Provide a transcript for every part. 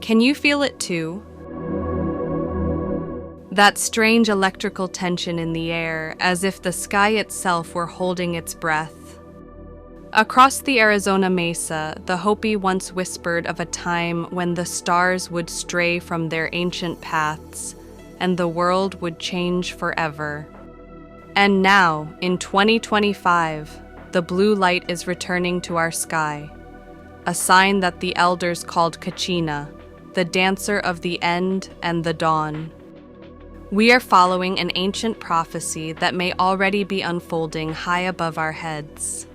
Can you feel it too? That strange electrical tension in the air, as if the sky itself were holding its breath. Across the Arizona mesa, the Hopi once whispered of a time when the stars would stray from their ancient paths and the world would change forever. And now, in 2025, the blue light is returning to our sky, a sign that the elders called Kachina, the dancer of the end and the dawn. We are following an ancient prophecy that may already be unfolding high above our heads.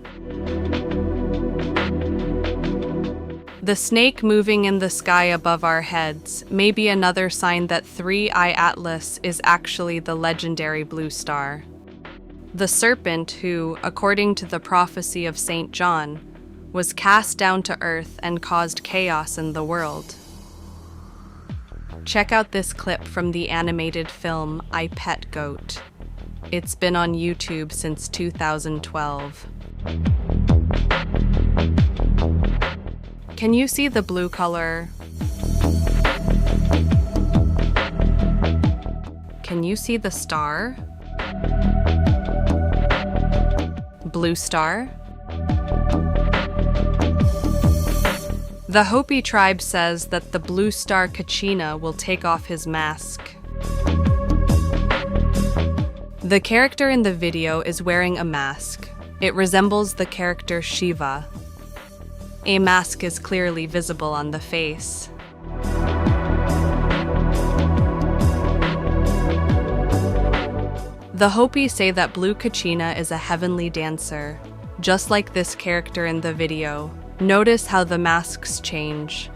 The snake moving in the sky above our heads may be another sign that 3I Atlas is actually the legendary blue star. The serpent who, according to the prophecy of St. John, was cast down to earth and caused chaos in the world. Check out this clip from the animated film I Pet Goat. It's been on YouTube since 2012. Can you see the blue color? Can you see the star? Blue star? The Hopi tribe says that the blue star Kachina will take off his mask. The character in the video is wearing a mask. It resembles the character Shiva. A mask is clearly visible on the face. The Hopi say that Blue Kachina is a heavenly dancer, just like this character in the video. Notice how the masks change.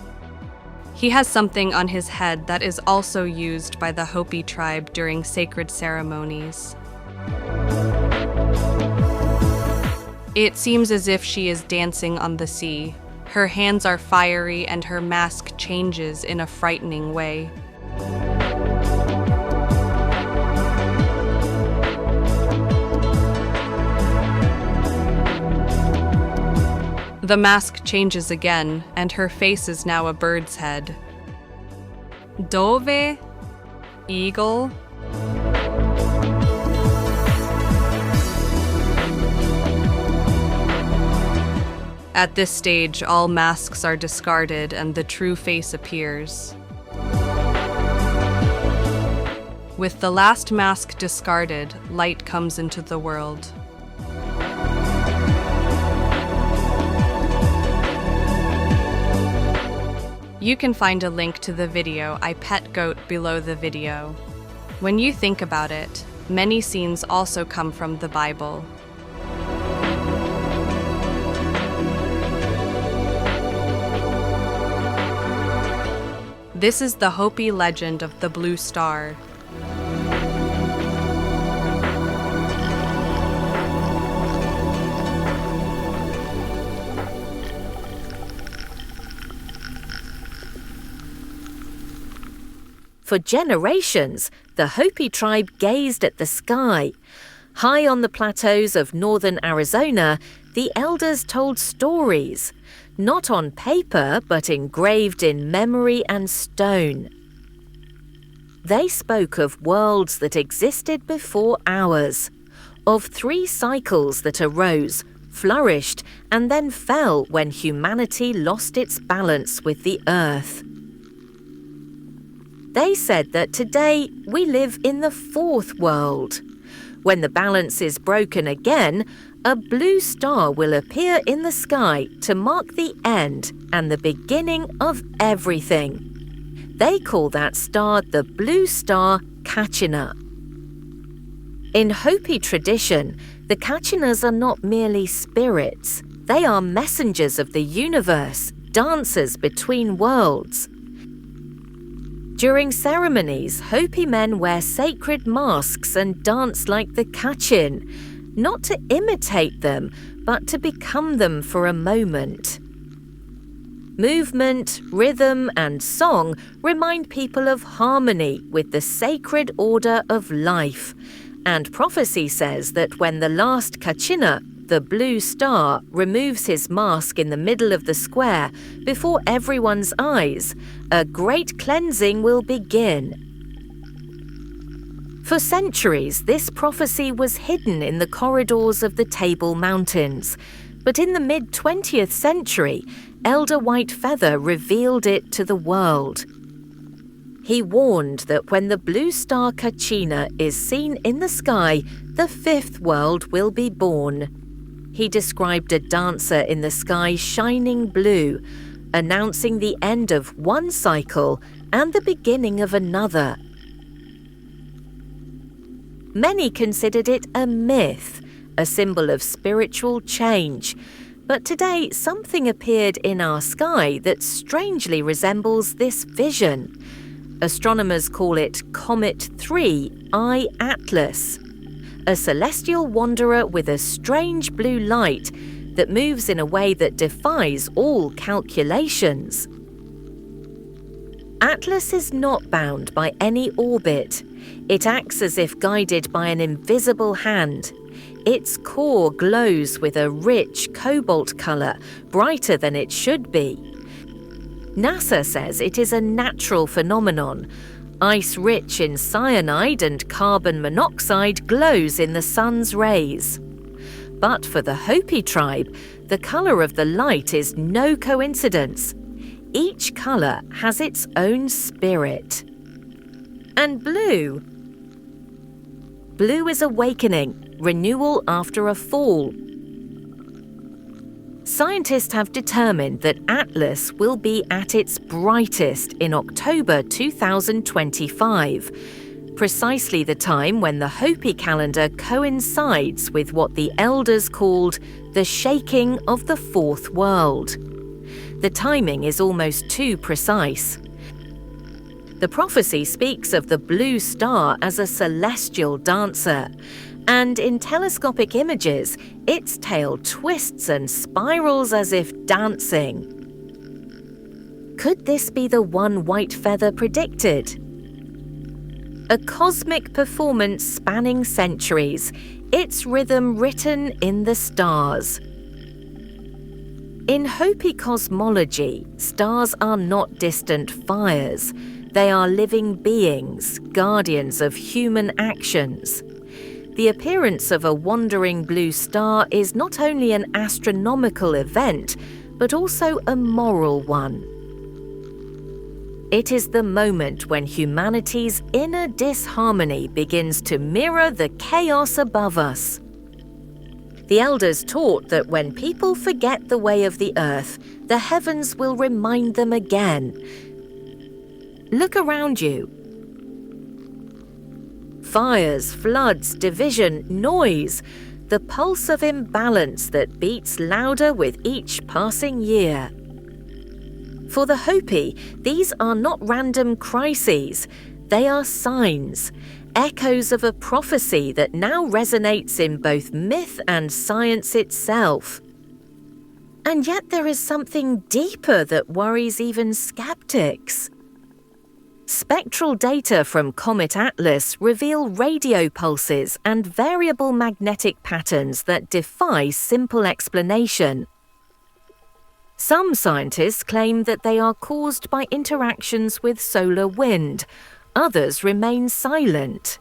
He has something on his head that is also used by the Hopi tribe during sacred ceremonies. It seems as if she is dancing on the sea. Her hands are fiery and her mask changes in a frightening way. The mask changes again, and her face is now a bird's head. Dove? Eagle? At this stage, all masks are discarded and the true face appears. With the last mask discarded, light comes into the world. You can find a link to the video I Pet Goat below the video. When you think about it, many scenes also come from the Bible. This is the Hopi legend of the blue star. For generations, the Hopi tribe gazed at the sky. High on the plateaus of northern Arizona, the elders told stories, not on paper but engraved in memory and stone. They spoke of worlds that existed before ours, of 3 cycles that arose, flourished, and then fell when humanity lost its balance with the earth. They said that today we live in the 4th world. When the balance is broken again, a blue star will appear in the sky to mark the end and the beginning of everything. They call that star the blue star Kachina. In Hopi tradition, the Kachinas are not merely spirits. They are messengers of the universe, dancers between worlds. During ceremonies, Hopi men wear sacred masks and dance like the Kachin, not to imitate them, but to become them for a moment. Movement, rhythm, and song remind people of harmony with the sacred order of life. And prophecy says that when the last Kachina, the blue star removes his mask in the middle of the square before everyone's eyes, a great cleansing will begin. For centuries, this prophecy was hidden in the corridors of the Table Mountains, but in the mid-20th century, Elder Whitefeather revealed it to the world. He warned that when the blue star Kachina is seen in the sky, the fifth world will be born. He described a dancer in the sky shining blue, announcing the end of one cycle and the beginning of another. Many considered it a myth, a symbol of spiritual change, but today something appeared in our sky that strangely resembles this vision. Astronomers call it Comet 3 I Atlas, a celestial wanderer with a strange blue light that moves in a way that defies all calculations. Atlas is not bound by any orbit. It acts as if guided by an invisible hand. Its core glows with a rich cobalt color, brighter than it should be. NASA says it is a natural phenomenon. Ice rich in cyanide and carbon monoxide glows in the sun's rays. But for the Hopi tribe, the color of the light is no coincidence. Each color has its own spirit. And blue? Blue is awakening, renewal after a fall. Scientists have determined that Atlas will be at its brightest in October 2025, precisely the time when the Hopi calendar coincides with what the elders called the shaking of the fourth world. The timing is almost too precise. The prophecy speaks of the blue star as a celestial dancer, and in telescopic images, its tail twists and spirals as if dancing. Could this be the one Whitefeather predicted? A cosmic performance spanning centuries, its rhythm written in the stars. In Hopi cosmology, stars are not distant fires. They are living beings, guardians of human actions. The appearance of a wandering blue star is not only an astronomical event, but also a moral one. It is the moment when humanity's inner disharmony begins to mirror the chaos above us. The elders taught that when people forget the way of the earth, the heavens will remind them again. Look around you. Fires, floods, division, noise, the pulse of imbalance that beats louder with each passing year. For the Hopi, these are not random crises, they are signs, echoes of a prophecy that now resonates in both myth and science itself. And yet there is something deeper that worries even skeptics. Spectral data from Comet Atlas reveal radio pulses and variable magnetic patterns that defy simple explanation. Some scientists claim that they are caused by interactions with solar wind. Others remain silent.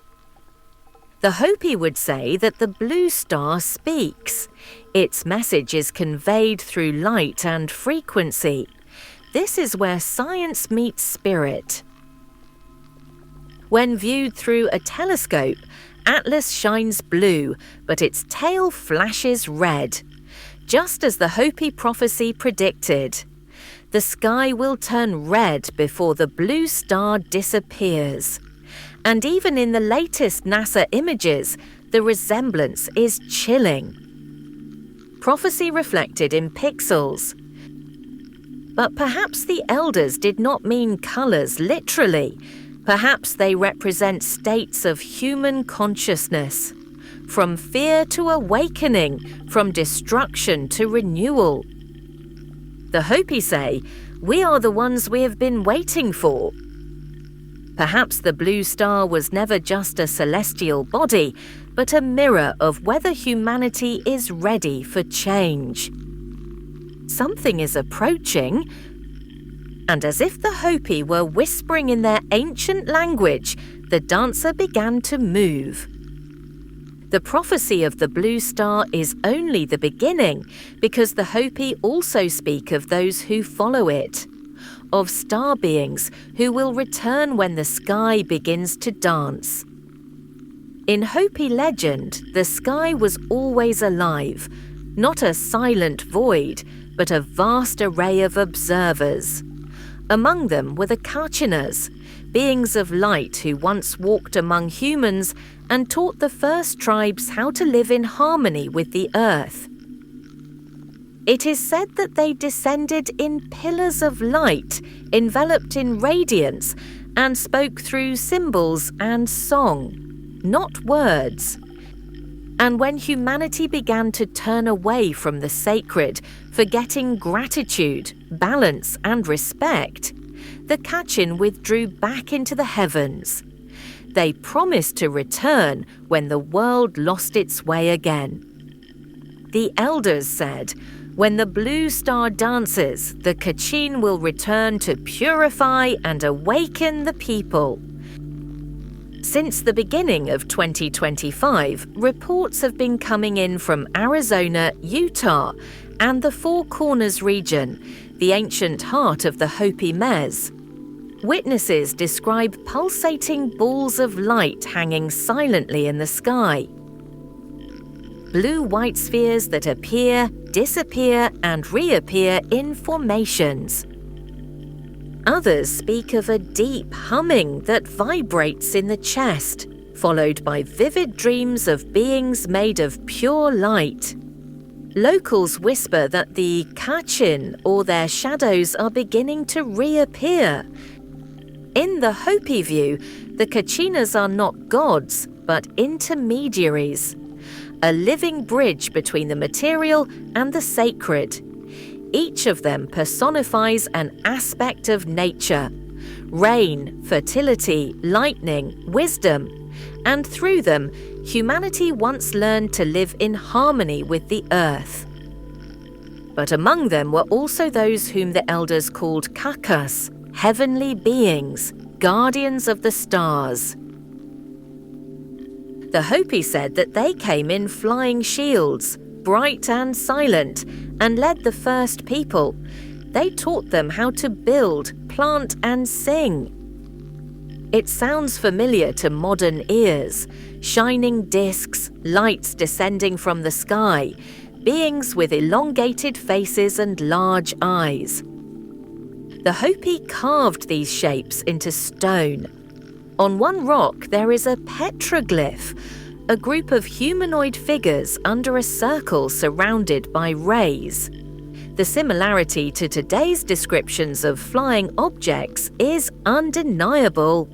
The Hopi would say that the blue star speaks. Its message is conveyed through light and frequency. This is where science meets spirit. When viewed through a telescope, Atlas shines blue, but its tail flashes red. Just as the Hopi prophecy predicted. The sky will turn red before the blue star disappears. And even in the latest NASA images, the resemblance is chilling. Prophecy reflected in pixels. But perhaps the elders did not mean colors literally. Perhaps they represent states of human consciousness. From fear to awakening, from destruction to renewal. The Hopi say, we are the ones we have been waiting for. Perhaps the blue star was never just a celestial body, but a mirror of whether humanity is ready for change. Something is approaching, and as if the Hopi were whispering in their ancient language, the dancer began to move. The prophecy of the blue star is only the beginning, because the Hopi also speak of those who follow it, of star beings who will return when the sky begins to dance. In Hopi legend, the sky was always alive, not a silent void, but a vast array of observers. Among them were the Kachinas, beings of light who once walked among humans and taught the first tribes how to live in harmony with the earth. It is said that they descended in pillars of light, enveloped in radiance, and spoke through symbols and song, not words. And when humanity began to turn away from the sacred, forgetting gratitude, balance, and respect, the Kachin withdrew back into the heavens. They promised to return when the world lost its way again. The elders said, "When the blue star dances, the Kachin will return to purify and awaken the people." Since the beginning of 2025, reports have been coming in from Arizona, Utah, and the Four Corners region, the ancient heart of the Hopi Mez. Witnesses describe pulsating balls of light hanging silently in the sky. Blue-white spheres that appear, disappear, and reappear in formations. Others speak of a deep humming that vibrates in the chest, followed by vivid dreams of beings made of pure light. Locals whisper that the Kachin, or their shadows, are beginning to reappear. In the Hopi view, the Kachinas are not gods, but intermediaries, a living bridge between the material and the sacred. Each of them personifies an aspect of nature: rain, fertility, lightning, wisdom. And through them, humanity once learned to live in harmony with the earth. But among them were also those whom the elders called kakas, heavenly beings, guardians of the stars. The Hopi said that they came in flying shields, bright and silent, and led the first people. They taught them how to build, plant, and sing. It sounds familiar to modern ears: shining discs, lights descending from the sky, beings with elongated faces and large eyes. The Hopi carved these shapes into stone. On one rock there is a petroglyph, a group of humanoid figures under a circle surrounded by rays. The similarity to today's descriptions of flying objects is undeniable.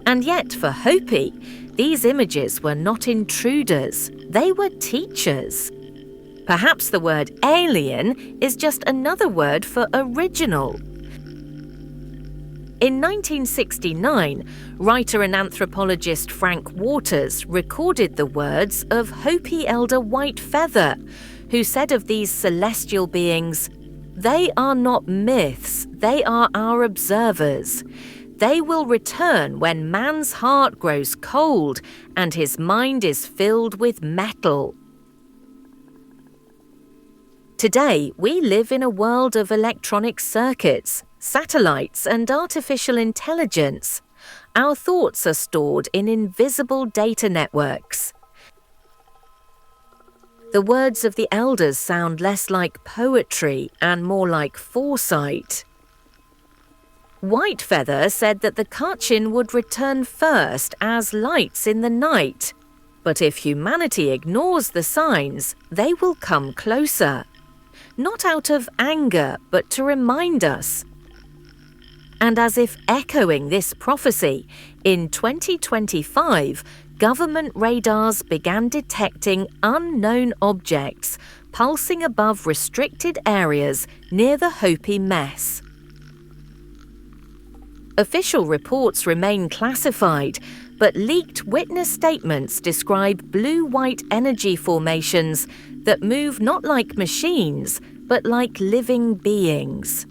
And yet for Hopi, these images were not intruders, they were teachers. Perhaps the word alien is just another word for original. In 1969, writer and anthropologist Frank Waters recorded the words of Hopi elder Whitefeather, who said of these celestial beings, "They are not myths, they are our observers. They will return when man's heart grows cold and his mind is filled with metal." Today, we live in a world of electronic circuits, satellites, and artificial intelligence. Our thoughts are stored in invisible data networks. The words of the elders sound less like poetry and more like foresight. Whitefeather said that the Kachin would return first as lights in the night, but if humanity ignores the signs, they will come closer. Not out of anger, but to remind us. And as if echoing this prophecy, in 2025, government radars began detecting unknown objects pulsing above restricted areas near the Hopi Mess. Official reports remain classified, but leaked witness statements describe blue-white energy formations that move not like machines, but like living beings.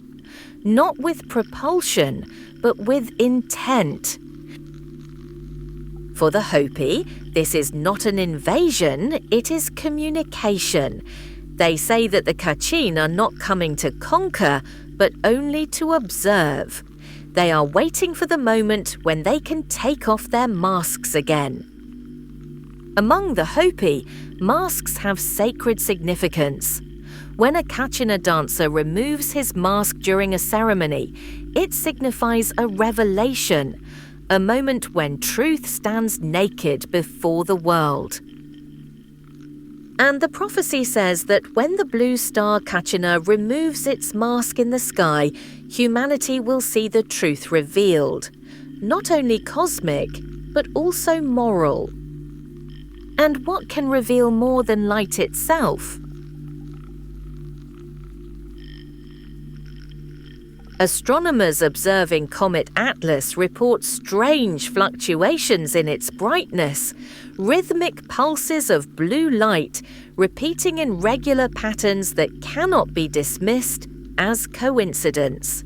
Not with propulsion, but with intent. For the Hopi, this is not an invasion, it is communication. They say that the Kachina are not coming to conquer, but only to observe. They are waiting for the moment when they can take off their masks again. Among the Hopi, masks have sacred significance. When a Kachina dancer removes his mask during a ceremony, it signifies a revelation, a moment when truth stands naked before the world. And the prophecy says that when the blue star Kachina removes its mask in the sky, humanity will see the truth revealed, not only cosmic, but also moral. And what can reveal more than light itself? Astronomers observing Comet Atlas report strange fluctuations in its brightness, rhythmic pulses of blue light repeating in regular patterns that cannot be dismissed as coincidence.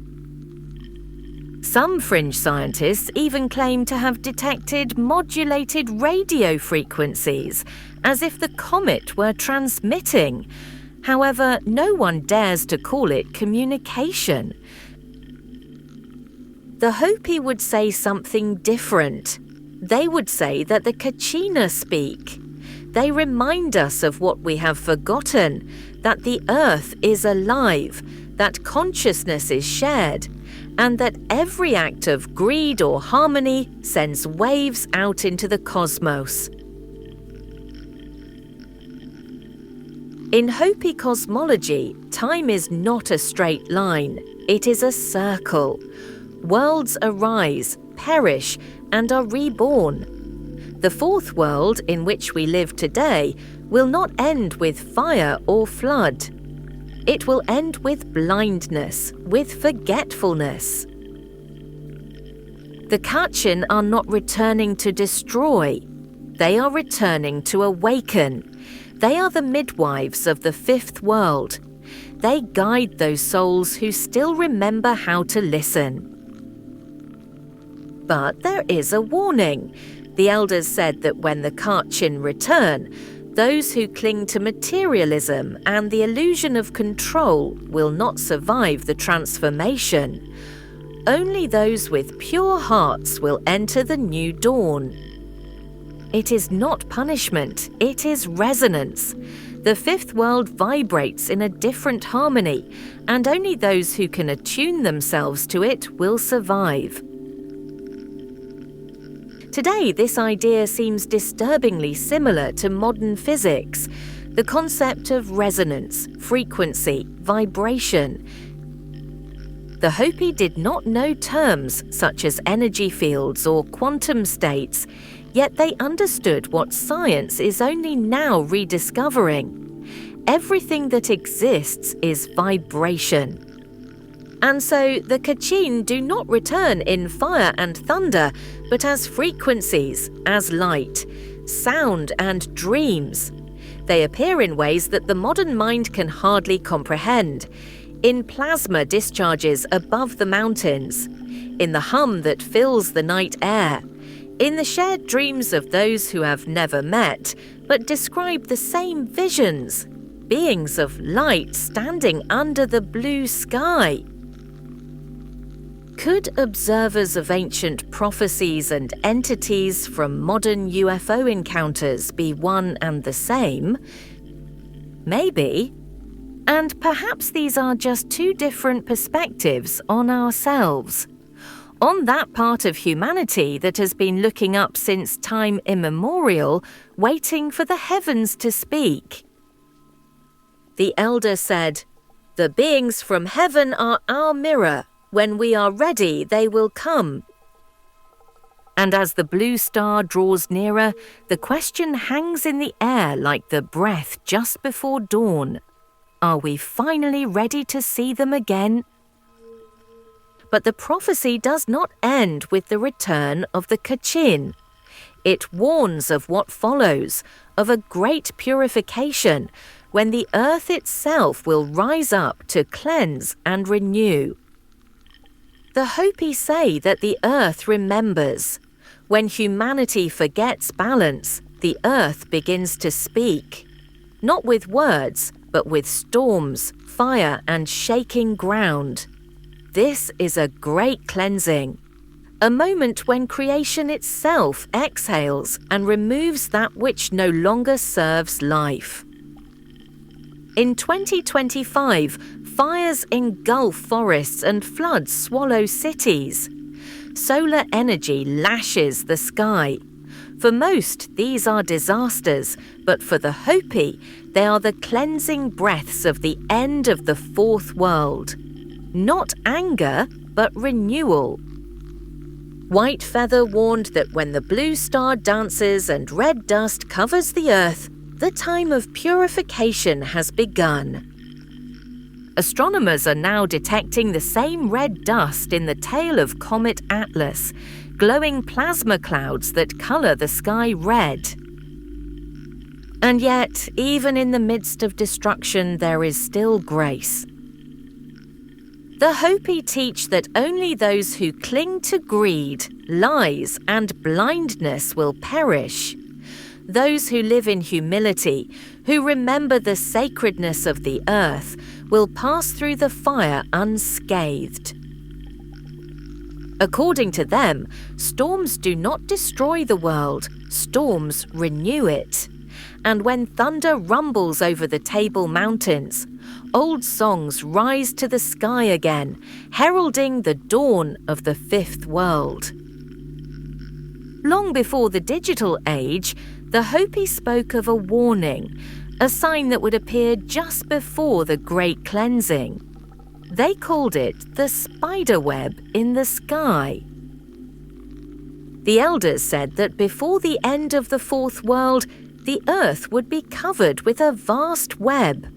Some fringe scientists even claim to have detected modulated radio frequencies, as if the comet were transmitting. However, no one dares to call it communication. The Hopi would say something different. They would say that the Kachina speak. They remind us of what we have forgotten, that the earth is alive, that consciousness is shared, and that every act of greed or harmony sends waves out into the cosmos. In Hopi cosmology, time is not a straight line, it is a circle. Worlds arise, perish, and are reborn. The fourth world in which we live today will not end with fire or flood. It will end with blindness, with forgetfulness. The Kachin are not returning to destroy. They are returning to awaken. They are the midwives of the fifth world. They guide those souls who still remember how to listen. But there is a warning. The elders said that when the Kachin return, those who cling to materialism and the illusion of control will not survive the transformation. Only those with pure hearts will enter the new dawn. It is not punishment, it is resonance. The fifth world vibrates in a different harmony, and only those who can attune themselves to it will survive. Today, this idea seems disturbingly similar to modern physics, the concept of resonance, frequency, vibration. The Hopi did not know terms such as energy fields or quantum states, yet they understood what science is only now rediscovering. Everything that exists is vibration. And so the Kachin do not return in fire and thunder, but as frequencies, as light, sound and dreams. They appear in ways that the modern mind can hardly comprehend, in plasma discharges above the mountains, in the hum that fills the night air, in the shared dreams of those who have never met, but describe the same visions, beings of light standing under the blue sky. Could observers of ancient prophecies and entities from modern UFO encounters be one and the same? Maybe. And perhaps these are just two different perspectives on ourselves, on that part of humanity that has been looking up since time immemorial, waiting for the heavens to speak. The elder said, "The beings from heaven are our mirror. When we are ready, they will come." And as the blue star draws nearer, the question hangs in the air like the breath just before dawn. Are we finally ready to see them again? But the prophecy does not end with the return of the Kachina. It warns of what follows, of a great purification, when the earth itself will rise up to cleanse and renew. The Hopi say that the earth remembers. When humanity forgets balance, the earth begins to speak. Not with words, but with storms, fire, and shaking ground. This is a great cleansing. A moment when creation itself exhales and removes that which no longer serves life. In 2025, fires engulf forests and floods swallow cities. Solar energy lashes the sky. For most, these are disasters, but for the Hopi, they are the cleansing breaths of the end of the fourth world. Not anger, but renewal. White Feather warned that when the blue star dances and red dust covers the earth, the time of purification has begun. Astronomers are now detecting the same red dust in the tail of Comet Atlas, glowing plasma clouds that colour the sky red. And yet, even in the midst of destruction, there is still grace. The Hopi teach that only those who cling to greed, lies, and blindness will perish. Those who live in humility, who remember the sacredness of the earth, will pass through the fire unscathed. According to them, storms do not destroy the world, storms renew it. And when thunder rumbles over the Table Mountains, old songs rise to the sky again, heralding the dawn of the fifth world. Long before the digital age, the Hopi spoke of a warning, a sign that would appear just before the great cleansing. They called it the spider web in the sky. The elders said that before the end of the fourth world, the earth would be covered with a vast web.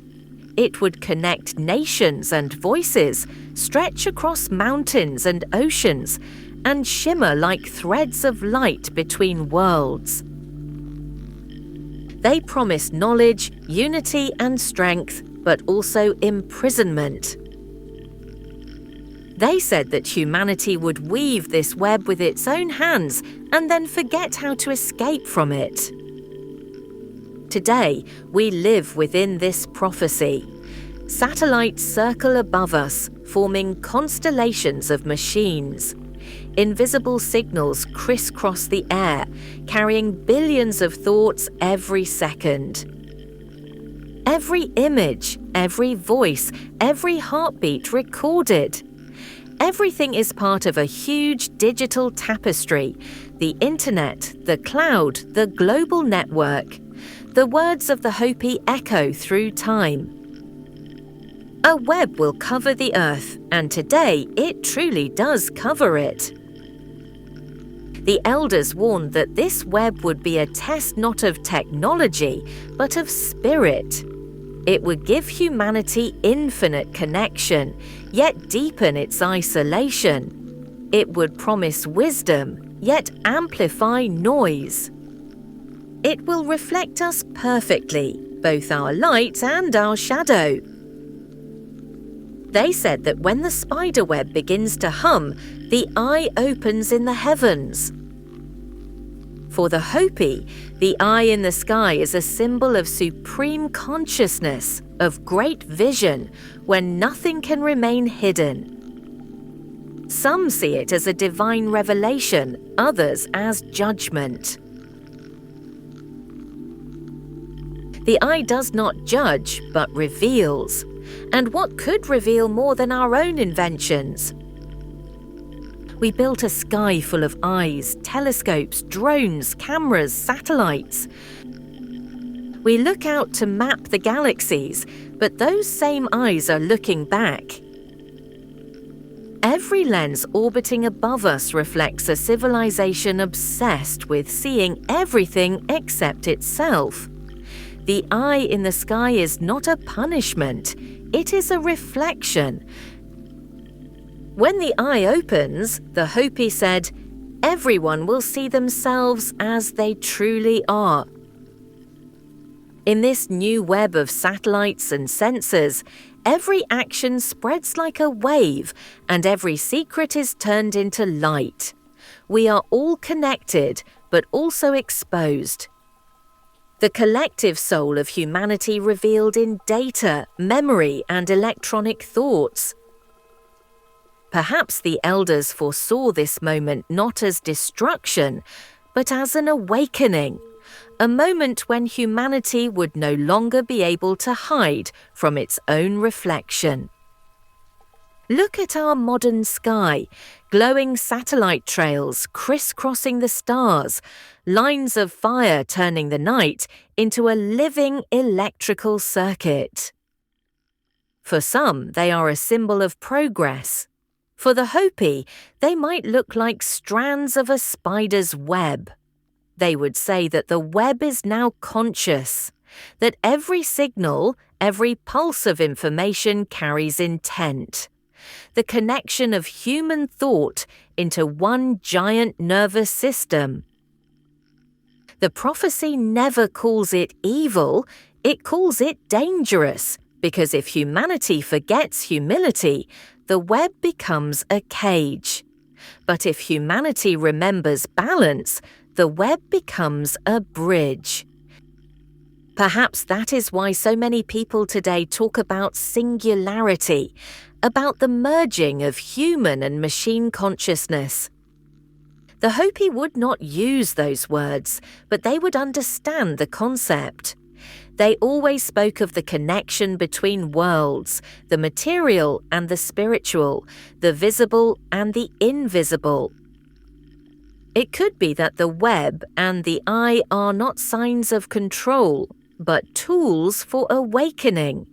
It would connect nations and voices, stretch across mountains and oceans, and shimmer like threads of light between worlds. They promised knowledge, unity, and strength, but also imprisonment. They said that humanity would weave this web with its own hands and then forget how to escape from it. Today, we live within this prophecy. Satellites circle above us, forming constellations of machines. Invisible signals crisscross the air, carrying billions of thoughts every second. Every image, every voice, every heartbeat recorded. Everything is part of a huge digital tapestry, the internet, the cloud, the global network. The words of the Hopi echo through time. A web will cover the earth, and today it truly does cover it. The elders warned that this web would be a test not of technology, but of spirit. It would give humanity infinite connection, yet deepen its isolation. It would promise wisdom, yet amplify noise. It will reflect us perfectly, both our light and our shadow. They said that when the spiderweb begins to hum, the eye opens in the heavens. For the Hopi, the eye in the sky is a symbol of supreme consciousness, of great vision, when nothing can remain hidden. Some see it as a divine revelation, others as judgment. The eye does not judge, but reveals. And what could reveal more than our own inventions? We built a sky full of eyes, telescopes, drones, cameras, satellites. We look out to map the galaxies, but those same eyes are looking back. Every lens orbiting above us reflects a civilization obsessed with seeing everything except itself. The eye in the sky is not a punishment, it is a reflection. When the eye opens, the Hopi said, everyone will see themselves as they truly are. In this new web of satellites and sensors, every action spreads like a wave, and every secret is turned into light. We are all connected, but also exposed. The collective soul of humanity revealed in data, memory, and electronic thoughts. Perhaps the elders foresaw this moment not as destruction, but as an awakening, a moment when humanity would no longer be able to hide from its own reflection. Look at our modern sky, glowing satellite trails crisscrossing the stars, lines of fire turning the night into a living electrical circuit. For some, they are a symbol of progress. For the Hopi, they might look like strands of a spider's web. They would say that the web is now conscious, that every signal, every pulse of information carries intent. The connection of human thought into one giant nervous system. The prophecy never calls it evil, it calls it dangerous, because if humanity forgets humility, the web becomes a cage. But if humanity remembers balance, the web becomes a bridge. Perhaps that is why so many people today talk about singularity, about the merging of human and machine consciousness. The Hopi would not use those words, but they would understand the concept. They always spoke of the connection between worlds, the material and the spiritual, the visible and the invisible. It could be that the web and the eye are not signs of control, but tools for awakening.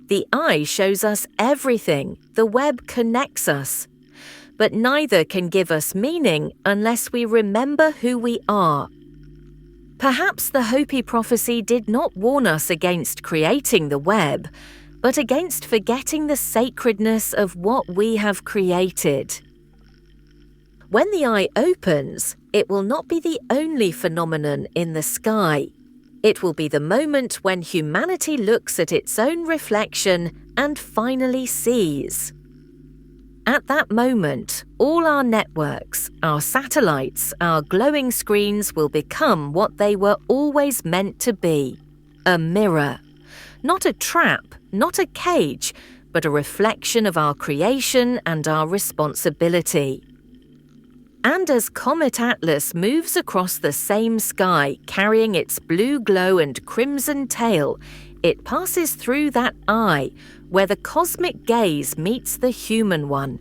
The eye shows us everything, the web connects us. But neither can give us meaning unless we remember who we are. Perhaps the Hopi prophecy did not warn us against creating the web, but against forgetting the sacredness of what we have created. When the eye opens, it will not be the only phenomenon in the sky. It will be the moment when humanity looks at its own reflection and finally sees. At that moment, all our networks, our satellites, our glowing screens will become what they were always meant to be: a mirror. Not a trap, not a cage, but a reflection of our creation and our responsibility. And as Comet Atlas moves across the same sky, carrying its blue glow and crimson tail, it passes through that eye, where the cosmic gaze meets the human one.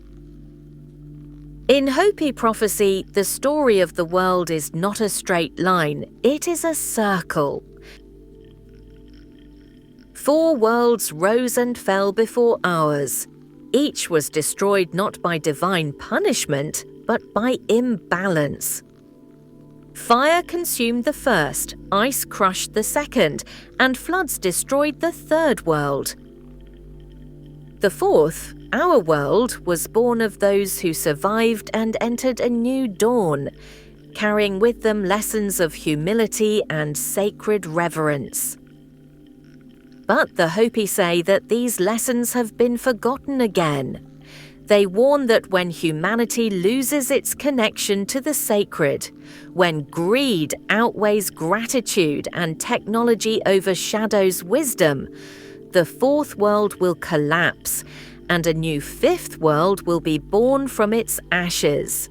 In Hopi prophecy, the story of the world is not a straight line, it is a circle. 4 worlds rose and fell before ours. Each was destroyed not by divine punishment, but by imbalance. Fire consumed the first, ice crushed the second, and floods destroyed the third world. The fourth, our world, was born of those who survived and entered a new dawn, carrying with them lessons of humility and sacred reverence. But the Hopi say that these lessons have been forgotten again. They warn that when humanity loses its connection to the sacred, when greed outweighs gratitude and technology overshadows wisdom, the fourth world will collapse, and a new fifth world will be born from its ashes.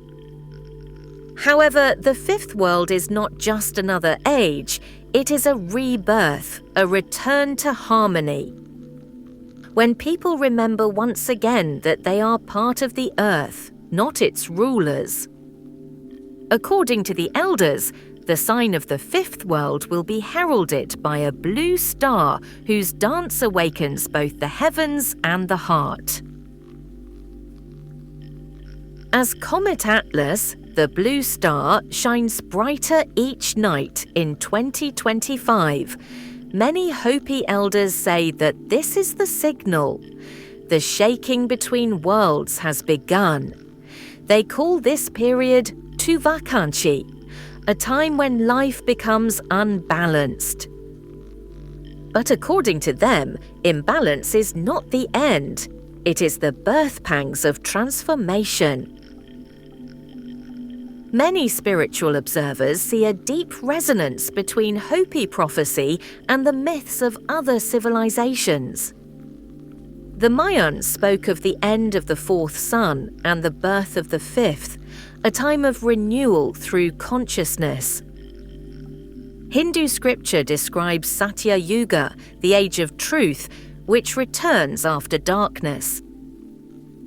However, the fifth world is not just another age, it is a rebirth, a return to harmony. When people remember once again that they are part of the earth, not its rulers. According to the elders, the sign of the fifth world will be heralded by a blue star whose dance awakens both the heavens and the heart. As Comet Atlas, the blue star, shines brighter each night in 2025, many Hopi elders say that this is the signal. The shaking between worlds has begun. They call this period Tuvakanchi, a time when life becomes unbalanced. But according to them, imbalance is not the end. It is the birth pangs of transformation. Many spiritual observers see a deep resonance between Hopi prophecy and the myths of other civilizations. The Mayans spoke of the end of the fourth sun and the birth of the fifth, a time of renewal through consciousness. Hindu scripture describes Satya Yuga, the age of truth, which returns after darkness.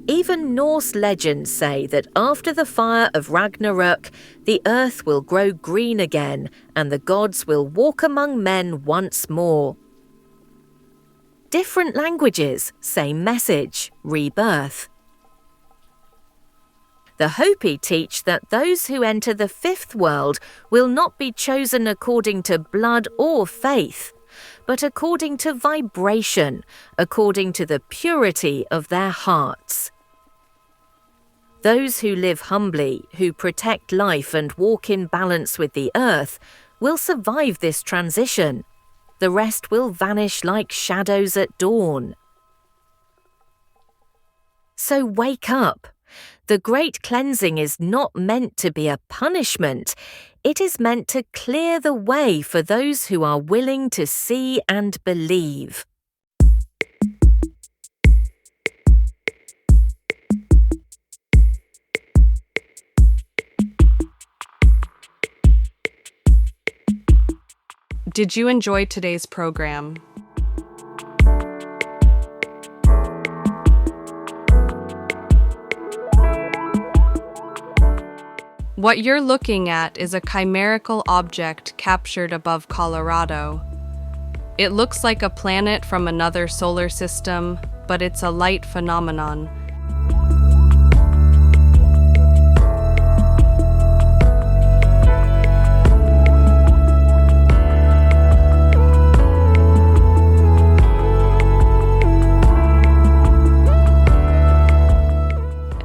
Even Norse legends say that after the fire of Ragnarök, the earth will grow green again and the gods will walk among men once more. Different languages, same message, rebirth. The Hopi teach that those who enter the fifth world will not be chosen according to blood or faith, but according to vibration, according to the purity of their hearts. Those who live humbly, who protect life and walk in balance with the earth, will survive this transition. The rest will vanish like shadows at dawn. So wake up. The great cleansing is not meant to be a punishment. It is meant to clear the way for those who are willing to see and believe. Did you enjoy today's program? What you're looking at is a chimerical object captured above Colorado. It looks like a planet from another solar system, but it's a light phenomenon.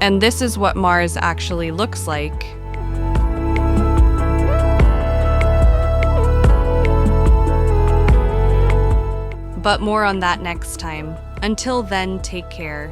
And this is what Mars actually looks like. But more on that next time. Until then, take care.